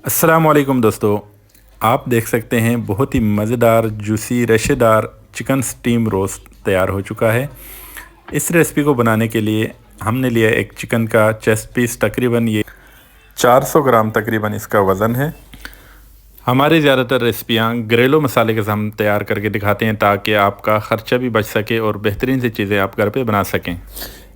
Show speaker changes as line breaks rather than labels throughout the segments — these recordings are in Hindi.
अस्सलामुअलैकुम दोस्तों, आप देख सकते हैं बहुत ही मज़ेदार जूसी रेशेदार चिकन स्टीम रोस्ट तैयार हो चुका है। इस रेसिपी को बनाने के लिए हमने लिया एक चिकन का चेस्ट पीस, तकरीबन ये 400 ग्राम तकरीबन इसका वज़न है। हमारी ज़्यादातर रेसिपियाँ घरेलू मसाले के साथ हम तैयार करके दिखाते हैं ताकि आपका ख़र्चा भी बच सके और बेहतरीन सी चीज़ें आप घर पे बना सकें।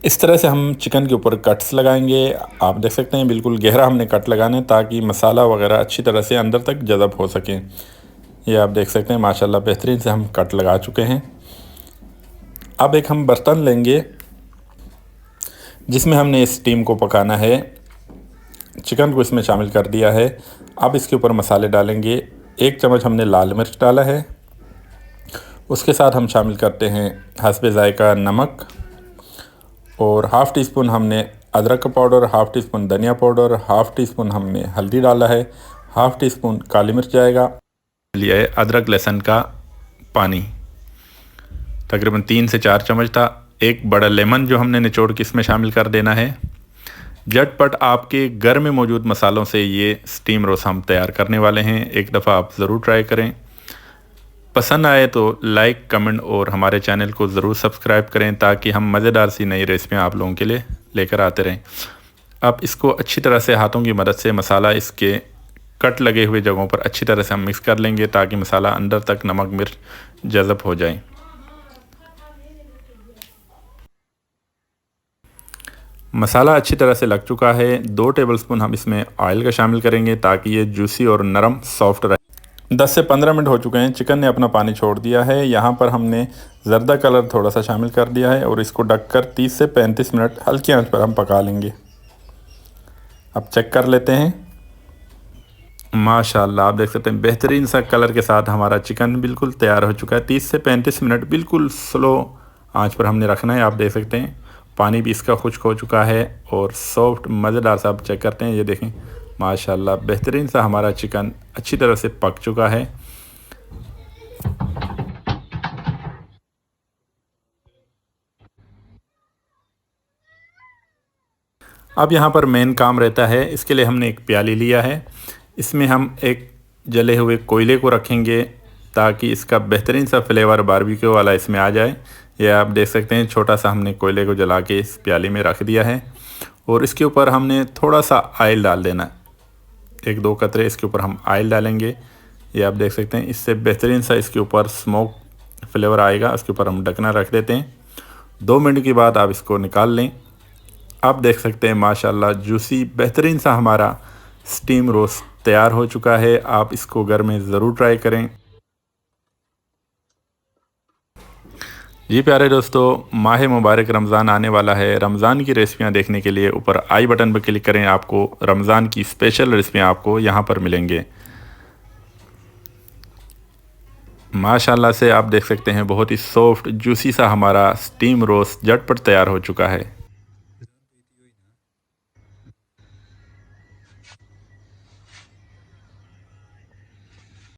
इस तरह से हम चिकन के ऊपर कट्स लगाएंगे। आप देख सकते हैं बिल्कुल गहरा हमने कट लगाना है ताकि मसाला वगैरह अच्छी तरह से अंदर तक जज़ब हो सके। ये आप देख सकते हैं माशाल्लाह बेहतरीन से हम कट लगा चुके हैं। अब एक हम बर्तन लेंगे जिसमें हमने इस स्टीम को पकाना है। चिकन को इसमें शामिल कर दिया है। अब इसके ऊपर मसाले डालेंगे। 1 चम्मच हमने लाल मिर्च डाला है। उसके साथ हम शामिल करते हैं हस्बे ज़ायका नमक और हाफ़ टी स्पून हमने अदरक का पाउडर, हाफ़ टी स्पून धनिया पाउडर, हाफ़ टी स्पून हमने हल्दी डाला है, हाफ़ टी स्पून काली मिर्च जाएगा। लिया है अदरक लहसुन का पानी, तकरीबन 3 से 4 चम्मच था। एक बड़ा लेमन जो हमने निचोड़ के इसमें शामिल कर देना है। झटपट आपके घर में मौजूद मसालों से ये स्टीम रोस्ट हम तैयार करने वाले हैं। एक दफ़ा आप ज़रूर ट्राई करें। पसंद आए तो लाइक, कमेंट और हमारे चैनल को ज़रूर सब्सक्राइब करें ताकि हम मज़ेदार सी नई रेसिपियाँ आप लोगों के लिए लेकर आते रहें। अब इसको अच्छी तरह से हाथों की मदद से मसाला इसके कट लगे हुए जगहों पर अच्छी तरह से हम मिक्स कर लेंगे ताकि मसाला अंदर तक नमक मिर्च जज़ब हो जाए। मसाला अच्छी तरह से लग चुका है। 2 टेबलस्पून हम इसमें ऑयल का शामिल करेंगे ताकि ये जूसी और नरम सॉफ्ट रहे। 10 से 15 मिनट हो चुके हैं। चिकन ने अपना पानी छोड़ दिया है। यहाँ पर हमने ज़र्दा कलर थोड़ा सा शामिल कर दिया है और इसको ढककर 30 से 35 मिनट हल्की आंच पर हम पका लेंगे। अब चेक कर लेते हैं। माशाल्लाह आप देख सकते हैं बेहतरीन सा कलर के साथ हमारा चिकन बिल्कुल तैयार हो चुका है। 30 से 35 मिनट बिल्कुल स्लो आंच पर हमने रखना है। आप देख सकते हैं पानी भी इसका खुश्क हो चुका है और सॉफ्ट मज़ेदार सा आप चेक करते हैं। ये देखें माशाल्लाह बेहतरीन सा हमारा चिकन अच्छी तरह से पक चुका है। अब यहाँ पर मेन काम रहता है। इसके लिए हमने एक प्याली लिया है। इसमें हम एक जले हुए कोयले को रखेंगे ताकि इसका बेहतरीन सा फ्लेवर बारबेक्यू वाला इसमें आ जाए। ये आप देख सकते हैं छोटा सा हमने कोयले को जला के इस प्याली में रख दिया है और इसके ऊपर हमने थोड़ा सा ऑयल डाल देना है। 1-2 कतरे इसके ऊपर हम ऑयल डालेंगे। ये आप देख सकते हैं इससे बेहतरीन सा इसके ऊपर स्मोक फ्लेवर आएगा। इसके ऊपर हम ढकना रख देते हैं। 2 मिनट के बाद आप इसको निकाल लें। आप देख सकते हैं माशाल्लाह जूसी बेहतरीन सा हमारा स्टीम रोस्ट तैयार हो चुका है। आप इसको घर में ज़रूर ट्राई करें। जी प्यारे दोस्तों, माह मुबारक रमज़ान आने वाला है। रमज़ान की रेसिपियां देखने के लिए ऊपर आई बटन पर क्लिक करें। आपको रमज़ान की स्पेशल रेसिपियां आपको यहां पर मिलेंगे। माशाल्लाह से आप देख सकते हैं बहुत ही सॉफ्ट जूसी सा हमारा स्टीम रोस्ट झटपट तैयार हो चुका है।